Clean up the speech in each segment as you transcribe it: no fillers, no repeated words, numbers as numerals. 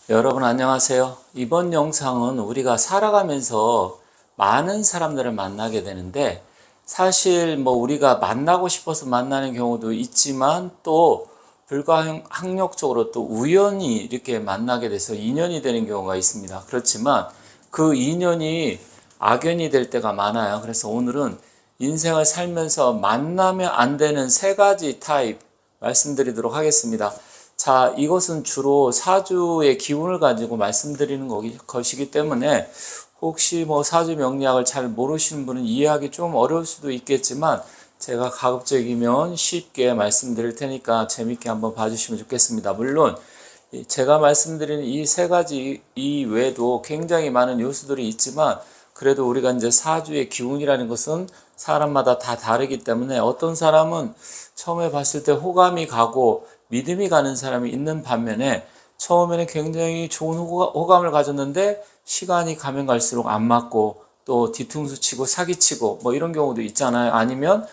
여러분 안녕하세요. 이번 영상은 우리가 살아가면서 많은 사람들을 만나게 되는데 사실 우리가 만나고 싶어서 만나는 경우도 있지만 또 불가항력적으로 또 우연히 이렇게 만나게 돼서 인연이 되는 경우가 있습니다. 그렇지만 그 인연이 악연이 될 때가 많아요. 그래서 오늘은 인생을 살면서 만나면 안 되는 세 가지 타입 말씀드리도록 하겠습니다. 자, 이것은 주로 사주의 기운을 가지고 말씀드리는 것이기 때문에 혹시 사주 명리학을 잘 모르시는 분은 이해하기 좀 어려울 수도 있겠지만 제가 가급적이면 쉽게 말씀드릴 테니까 재밌게 한번 봐주시면 좋겠습니다. 물론 제가 말씀드리는 이 세 가지 이외에도 굉장히 많은 요소들이 있지만 그래도 우리가 이제 사주의 기운이라는 것은 사람마다 다 다르기 때문에 어떤 사람은 처음에 봤을 때 호감이 가고 믿음이 가는 사람이 있는 반면에 처음에는 굉장히 좋은 호감을 가졌는데 시간이 가면 갈수록 안 맞고 또 뒤통수 치고 사기치고 이런 경우도 있잖아요. 아니면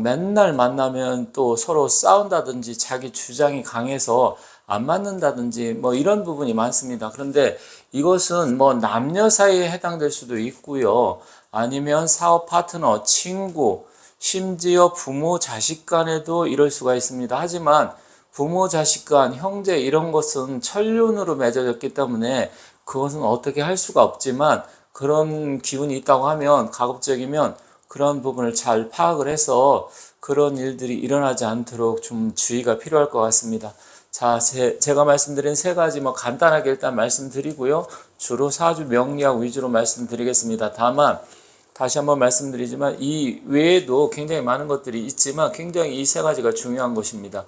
맨날 만나면 또 서로 싸운다든지 자기 주장이 강해서 안 맞는다든지 이런 부분이 많습니다. 그런데 이것은 남녀 사이에 해당될 수도 있고요. 아니면 사업 파트너, 친구, 심지어 부모, 자식 간에도 이럴 수가 있습니다. 하지만 부모, 자식 간, 형제 이런 것은 천륜으로 맺어졌기 때문에 그것은 어떻게 할 수가 없지만 그런 기운이 있다고 하면 가급적이면 그런 부분을 잘 파악을 해서 그런 일들이 일어나지 않도록 좀 주의가 필요할 것 같습니다. 자, 제가 말씀드린 세 가지 간단하게 일단 말씀드리고요. 주로 사주 명리학 위주로 말씀드리겠습니다. 다만 다시 한번 말씀드리지만 이 외에도 굉장히 많은 것들이 있지만 굉장히 이 세 가지가 중요한 것입니다.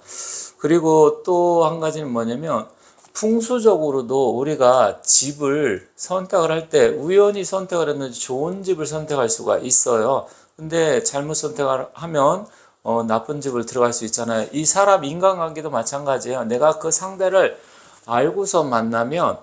그리고 또 한 가지는 뭐냐면 풍수적으로도 우리가 집을 선택을 할 때 우연히 선택을 했는지 좋은 집을 선택할 수가 있어요. 근데 잘못 선택을 하면 나쁜 집을 들어갈 수 있잖아요. 이 사람 인간관계도 마찬가지예요. 내가 그 상대를 알고서 만나면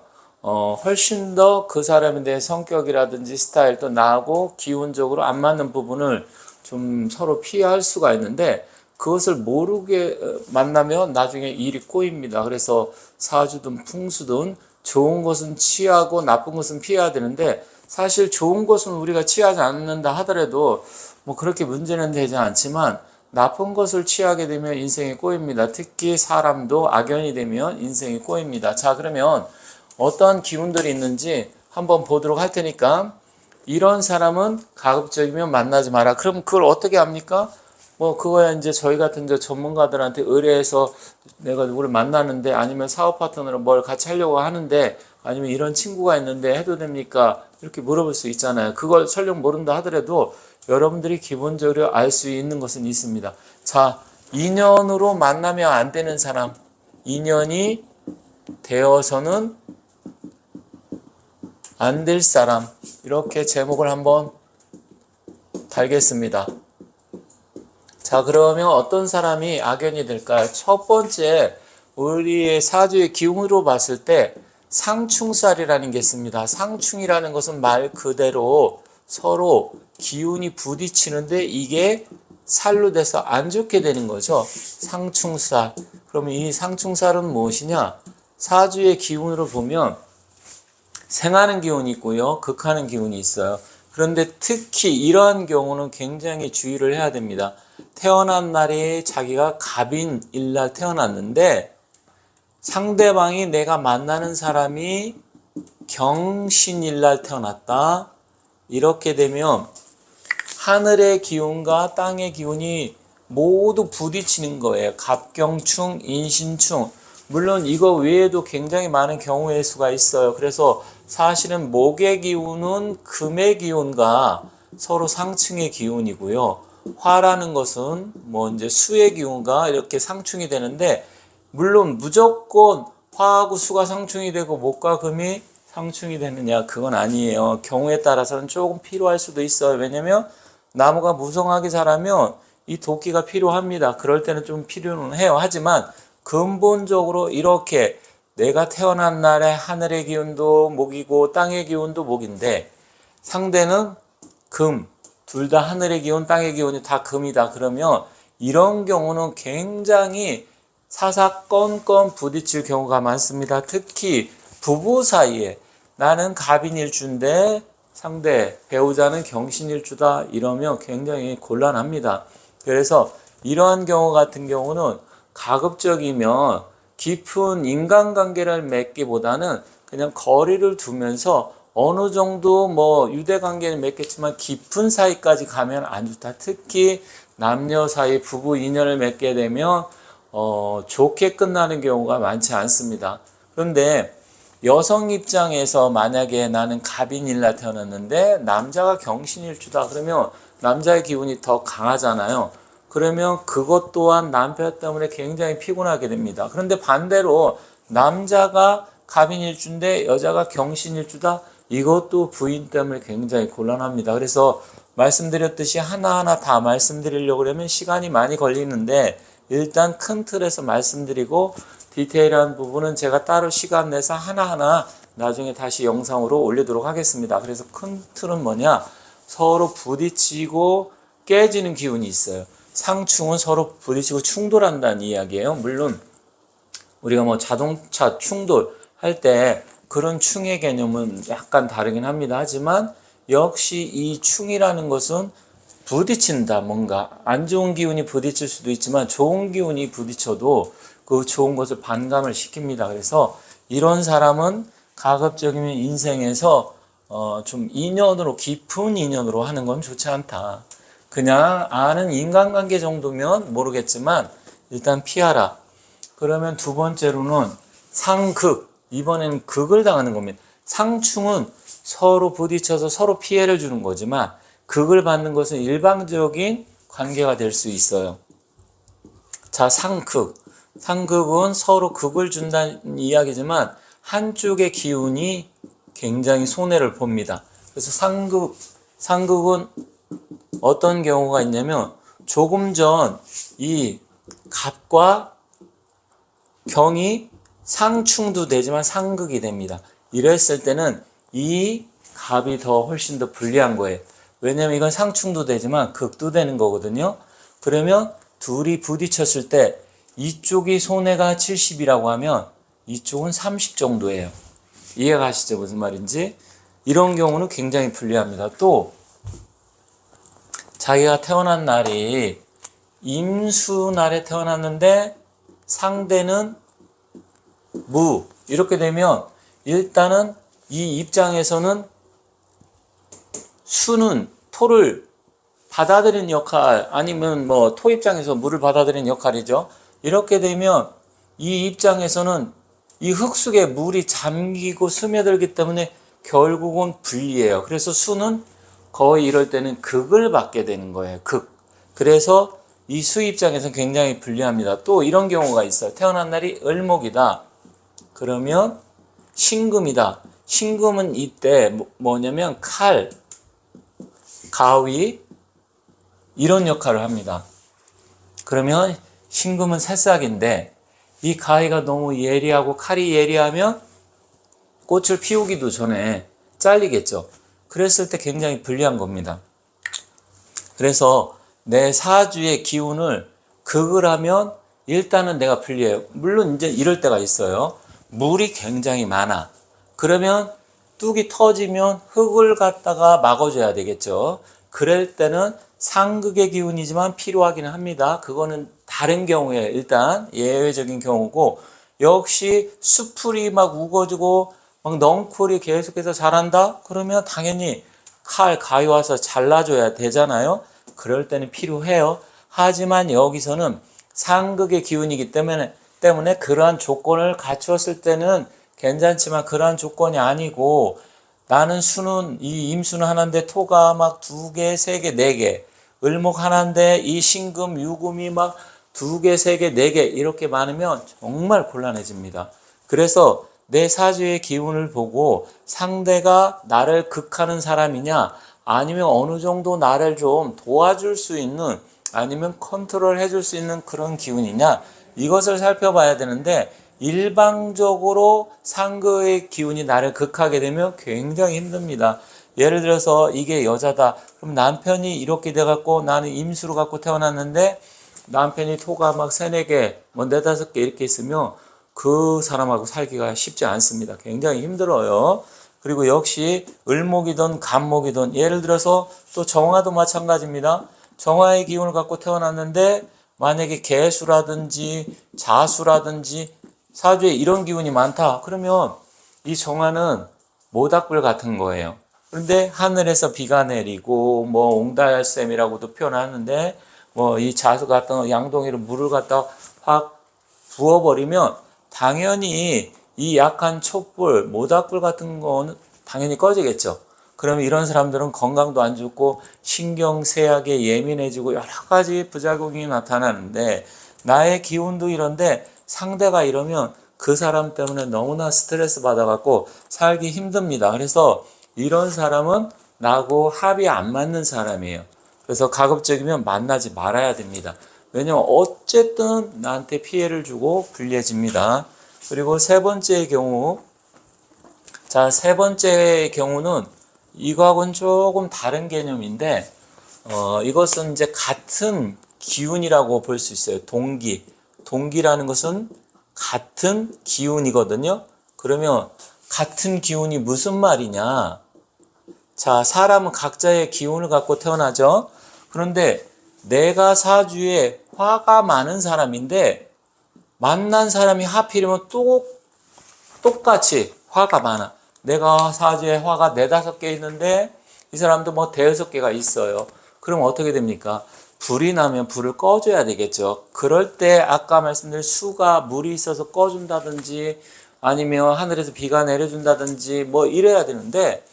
훨씬 더 그 사람에 대해 성격이라든지 스타일도 나하고 기운적으로 안 맞는 부분을 좀 서로 피할 수가 있는데 그것을 모르게 만나면 나중에 일이 꼬입니다. 그래서 사주든 풍수든 좋은 것은 취하고 나쁜 것은 피해야 되는데 사실 좋은 것은 우리가 취하지 않는다 하더라도 그렇게 문제는 되지 않지만 나쁜 것을 취하게 되면 인생이 꼬입니다. 특히 사람도 악연이 되면 인생이 꼬입니다. 자, 그러면 어떠한 기운들이 있는지 한번 보도록 할 테니까 이런 사람은 가급적이면 만나지 마라. 그럼 그걸 어떻게 합니까? 그거야 이제 저희 같은 전문가들한테 의뢰해서 내가 누구를 만나는데 아니면 사업 파트너로 뭘 같이 하려고 하는데 아니면 이런 친구가 있는데 해도 됩니까? 이렇게 물어볼 수 있잖아요. 그걸 설령 모른다 하더라도 여러분들이 기본적으로 알 수 있는 것은 있습니다. 자, 인연으로 만나면 안 되는 사람, 인연이 되어서는 안 될 사람, 이렇게 제목을 한번 달겠습니다. 자, 그러면 어떤 사람이 악연이 될까요? 첫 번째, 우리의 사주의 기운으로 봤을 때 상충살이라는 게 있습니다. 상충이라는 것은 말 그대로 서로 기운이 부딪히는데 이게 살로 돼서 안 좋게 되는 거죠. 상충살. 그러면 이 상충살은 무엇이냐? 사주의 기운으로 보면 생하는 기운이 있고요. 극하는 기운이 있어요. 그런데 특히 이러한 경우는 굉장히 주의를 해야 됩니다. 태어난 날이 자기가 갑인일 날 태어났는데 상대방이 내가 만나는 사람이 경신일 날 태어났다. 이렇게 되면 하늘의 기운과 땅의 기운이 모두 부딪히는 거예요. 갑경충, 인신충. 물론 이거 외에도 굉장히 많은 경우의 수가 있어요. 그래서 사실은 목의 기운은 금의 기운과 서로 상충의 기운이고요. 화라는 것은 이제 수의 기운과 이렇게 상충이 되는데 물론 무조건 화하고 수가 상충이 되고 목과 금이 상충이 되느냐 그건 아니에요. 경우에 따라서는 조금 필요할 수도 있어요. 왜냐면 나무가 무성하게 자라면 이 도끼가 필요합니다. 그럴 때는 좀 필요는 해요. 하지만 근본적으로 이렇게 내가 태어난 날에 하늘의 기운도 목이고 땅의 기운도 목인데 상대는 금, 둘 다 하늘의 기운, 땅의 기운이 다 금이다. 그러면 이런 경우는 굉장히 사사건건 부딪힐 경우가 많습니다. 특히 부부 사이에 나는 갑인일주인데 상대 배우자는 경신일주다 이러면 굉장히 곤란합니다. 그래서 이러한 경우 같은 경우는 가급적이면 깊은 인간관계를 맺기보다는 그냥 거리를 두면서 어느 정도 뭐 유대관계는 맺겠지만 깊은 사이까지 가면 안 좋다. 특히 남녀 사이 부부 인연을 맺게 되면 좋게 끝나는 경우가 많지 않습니다. 그런데 여성 입장에서 만약에 나는 갑인일라 태어났는데 남자가 경신일주다 그러면 남자의 기운이 더 강하잖아요. 그러면 그것 또한 남편 때문에 굉장히 피곤하게 됩니다. 그런데 반대로 남자가 갑인일주인데 여자가 경신일주다, 이것도 부인 때문에 굉장히 곤란합니다. 그래서 말씀드렸듯이 하나하나 다 말씀드리려고 하면 시간이 많이 걸리는데 일단 큰 틀에서 말씀드리고 디테일한 부분은 제가 따로 시간 내서 하나하나 나중에 다시 영상으로 올리도록 하겠습니다. 그래서 큰 틀은 뭐냐? 서로 부딪히고 깨지는 기운이 있어요. 상충은 서로 부딪히고 충돌한다는 이야기예요. 물론 우리가 뭐 자동차 충돌 할 때 그런 충의 개념은 약간 다르긴 합니다. 하지만 역시 이 충이라는 것은 부딪힌다. 뭔가 안 좋은 기운이 부딪힐 수도 있지만 좋은 기운이 부딪혀도 그 좋은 것을 반감을 시킵니다. 그래서 이런 사람은 가급적이면 인생에서 좀 인연으로, 깊은 인연으로 하는 건 좋지 않다. 그냥 아는 인간관계 정도면 모르겠지만 일단 피하라. 그러면 두 번째로는 상극. 이번엔 극을 당하는 겁니다. 상충은 서로 부딪혀서 서로 피해를 주는 거지만 극을 받는 것은 일방적인 관계가 될 수 있어요. 자, 상극. 상극은 서로 극을 준다는 이야기지만 한쪽의 기운이 굉장히 손해를 봅니다. 그래서 상극은 어떤 경우가 있냐면 조금 전 이 갑과 경이 상충도 되지만 상극이 됩니다. 이랬을 때는 이 갑이 더 훨씬 더 불리한 거예요. 왜냐면 이건 상충도 되지만 극도 되는 거거든요. 그러면 둘이 부딪혔을 때 이쪽이 손해가 70이라고 하면 이쪽은 30 정도예요. 이해가 가시죠? 무슨 말인지? 이런 경우는 굉장히 불리합니다. 또 자기가 태어난 날이 임수날에 태어났는데 상대는 무, 이렇게 되면 일단은 이 입장에서는 수는 토를 받아들이는 역할, 아니면 뭐 토 입장에서 물을 받아들이는 역할이죠. 이렇게 되면 이 입장에서는 이 흙 속에 물이 잠기고 스며들기 때문에 결국은 불리해요. 그래서 수는 거의 이럴 때는 극을 받게 되는 거예요. 극. 그래서 이 수 입장에서는 굉장히 불리합니다. 또 이런 경우가 있어요. 태어난 날이 을목이다. 그러면 신금이다. 신금은 이때 뭐냐면 칼, 가위 이런 역할을 합니다. 그러면 신금은 새싹인데 이 가위가 너무 예리하고 칼이 예리하면 꽃을 피우기도 전에 잘리겠죠. 그랬을 때 굉장히 불리한 겁니다. 그래서 내 사주의 기운을 극을 하면 일단은 내가 불리해요. 물론 이제 이럴 때가 있어요. 물이 굉장히 많아. 그러면 뚝이 터지면 흙을 갖다가 막아줘야 되겠죠. 그럴 때는 상극의 기운이지만 필요하기는 합니다. 그거는 다른 경우에 일단 예외적인 경우고, 역시 수풀이 막 우거지고 막 넝쿨이 계속해서 자란다? 그러면 당연히 칼, 가위 와서 잘라줘야 되잖아요. 그럴 때는 필요해요. 하지만 여기서는 상극의 기운이기 때문에 그러한 조건을 갖추었을 때는 괜찮지만 그러한 조건이 아니고, 나는 수는 이 임수는 하나인데 토가 막 2개, 3개, 4개, 을목 하나인데 이 신금, 유금이 막 2개, 3개, 4개 이렇게 많으면 정말 곤란해집니다. 그래서 내 사주의 기운을 보고 상대가 나를 극하는 사람이냐, 아니면 어느 정도 나를 좀 도와줄 수 있는, 아니면 컨트롤 해줄 수 있는 그런 기운이냐, 이것을 살펴봐야 되는데, 일방적으로 상극의 기운이 나를 극하게 되면 굉장히 힘듭니다. 예를 들어서 이게 여자다. 그럼 남편이 이렇게 돼갖고 나는 임수로 갖고 태어났는데 남편이 토가 막 3, 4개, 뭐 4, 5개 이렇게 있으면 그 사람하고 살기가 쉽지 않습니다. 굉장히 힘들어요. 그리고 역시 을목이든 간목이든 예를 들어서 또 정화도 마찬가지입니다. 정화의 기운을 갖고 태어났는데 만약에 개수라든지 자수라든지 사주에 이런 기운이 많다. 그러면 이 정화는 모닥불 같은 거예요. 그런데 하늘에서 비가 내리고 뭐 옹달샘이라고도 표현하는데 뭐 이 자수 같은 양동이로 물을 갖다 확 부어버리면 당연히 이 약한 촛불, 모닥불 같은 거는 당연히 꺼지겠죠. 그러면 이런 사람들은 건강도 안 좋고 신경쇠약에 예민해지고 여러 가지 부작용이 나타나는데 나의 기운도 이런데 상대가 이러면 그 사람 때문에 너무나 스트레스 받아갖고 살기 힘듭니다. 그래서 이런 사람은 나하고 합이 안 맞는 사람이에요. 그래서 가급적이면 만나지 말아야 됩니다. 왜냐면 어쨌든 나한테 피해를 주고 불리해집니다. 그리고 세 번째의 경우, 자, 세 번째의 경우는 이거하고는 조금 다른 개념인데, 이것은 이제 같은 기운이라고 볼 수 있어요. 동기. 동기라는 것은 같은 기운이거든요. 그러면 같은 기운이 무슨 말이냐? 자, 사람은 각자의 기운을 갖고 태어나죠. 그런데 내가 사주에 화가 많은 사람인데 만난 사람이 하필이면 똑같이 화가 많아. 내가 사주에 화가 4-5개 있는데 이 사람도 뭐 5-6개가 있어요. 그럼 어떻게 됩니까? 불이 나면 불을 꺼줘야 되겠죠. 그럴 때 아까 말씀드린 수가 물이 있어서 꺼준다든지 아니면 하늘에서 비가 내려준다든지 뭐 이래야 되는데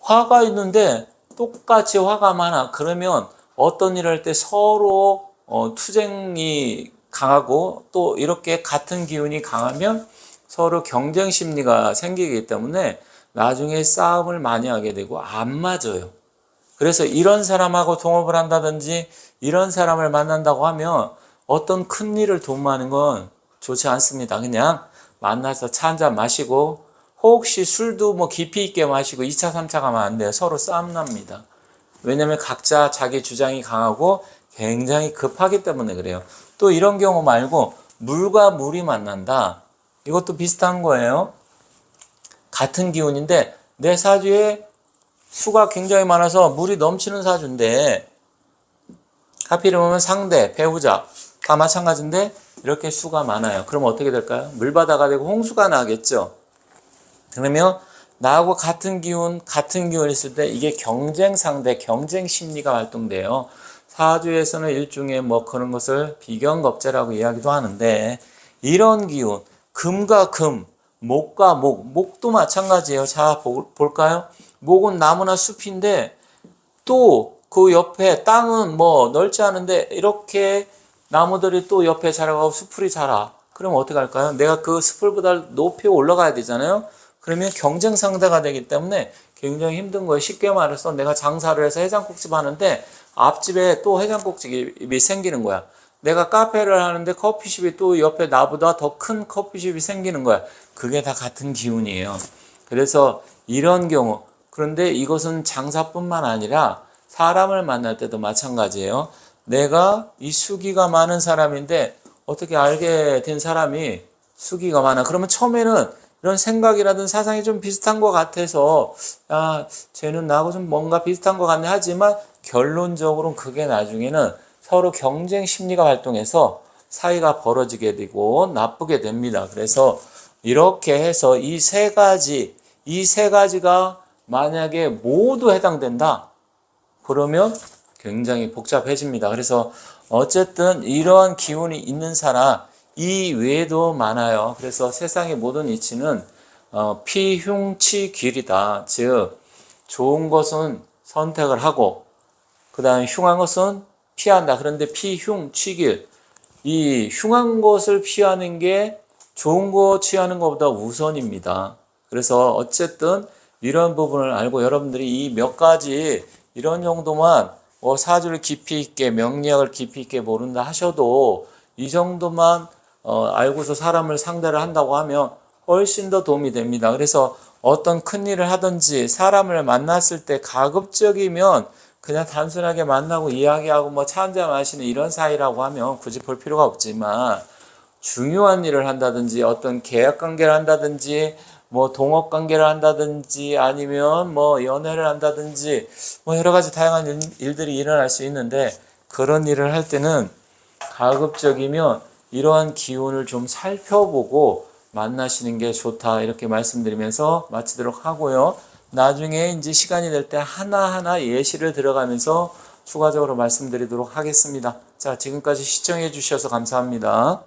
화가 있는데 똑같이 화가 많아. 그러면 어떤 일을 할 때 서로 투쟁이 강하고 또 이렇게 같은 기운이 강하면 서로 경쟁 심리가 생기기 때문에 나중에 싸움을 많이 하게 되고 안 맞아요. 그래서 이런 사람하고 동업을 한다든지 이런 사람을 만난다고 하면 어떤 큰 일을 도모하는 건 좋지 않습니다. 그냥 만나서 차 한잔 마시고 혹시 술도 뭐 깊이 있게 마시고 2차, 3차 가면 안 돼요. 서로 싸움 납니다. 왜냐면 각자 자기 주장이 강하고 굉장히 급하기 때문에 그래요. 또 이런 경우 말고 물과 물이 만난다. 이것도 비슷한 거예요. 같은 기운인데 내 사주에 수가 굉장히 많아서 물이 넘치는 사주인데 하필이면 상대, 배우자 다 마찬가지인데 이렇게 수가 많아요. 그럼 어떻게 될까요? 물바다가 되고 홍수가 나겠죠. 그러면 나하고 같은 기운 있을 때 이게 경쟁 상대, 경쟁 심리가 활동돼요. 사주에서는 일종의 뭐 그런 것을 비견겁제라고 이야기도 하는데 이런 기운, 금과 금, 목과 목도 마찬가지예요. 자, 볼까요? 목은 나무나 숲인데 또 그 옆에 땅은 뭐 넓지 않은데 이렇게 나무들이 또 옆에 자라고 숲풀이 자라. 그럼 어떻게 할까요? 내가 그 숲풀보다 높이 올라가야 되잖아요. 그러면 경쟁 상대가 되기 때문에 굉장히 힘든 거예요. 쉽게 말해서 내가 장사를 해서 해장국집 하는데 앞집에 또 해장국집이 생기는 거야. 내가 카페를 하는데 커피숍이 또 옆에 나보다 더 큰 커피숍이 생기는 거야. 그게 다 같은 기운이에요. 그래서 이런 경우, 그런데 이것은 장사뿐만 아니라 사람을 만날 때도 마찬가지예요. 내가 이 수기가 많은 사람인데 어떻게 알게 된 사람이 수기가 많아. 그러면 처음에는 이런 생각이라든 사상이 좀 비슷한 것 같아서 쟤는 나하고 좀 뭔가 비슷한 것 같네 하지만 결론적으로는 그게 나중에는 서로 경쟁 심리가 활동해서 사이가 벌어지게 되고 나쁘게 됩니다. 그래서 이렇게 해서 이 세 가지가 만약에 모두 해당된다. 그러면 굉장히 복잡해집니다. 그래서 어쨌든 이러한 기운이 있는 사람 이 외에도 많아요. 그래서 세상의 모든 이치는 피흉치길이다. 즉 좋은 것은 선택을 하고 그 다음에 흉한 것은 피한다. 그런데 피흉치길 이 흉한 것을 피하는 게 좋은 거 취하는 것보다 우선입니다. 그래서 어쨌든 이런 부분을 알고 여러분들이 이 몇 가지 이런 정도만 사주를 깊이 있게 명리학을 깊이 있게 모른다 하셔도 이 정도만 알고서 사람을 상대를 한다고 하면 훨씬 더 도움이 됩니다. 그래서 어떤 큰일을 하든지 사람을 만났을 때 가급적이면 그냥 단순하게 만나고 이야기하고 뭐 차 한잔 마시는 이런 사이라고 하면 굳이 볼 필요가 없지만 중요한 일을 한다든지 어떤 계약 관계를 한다든지 뭐 동업 관계를 한다든지 아니면 뭐 연애를 한다든지 뭐 여러 가지 다양한 일들이 일어날 수 있는데 그런 일을 할 때는 가급적이면 이러한 기운을 좀 살펴보고 만나시는 게 좋다 이렇게 말씀드리면서 마치도록 하고요. 나중에 이제 시간이 될 때 하나하나 예시를 들어가면서 추가적으로 말씀드리도록 하겠습니다. 자, 지금까지 시청해 주셔서 감사합니다.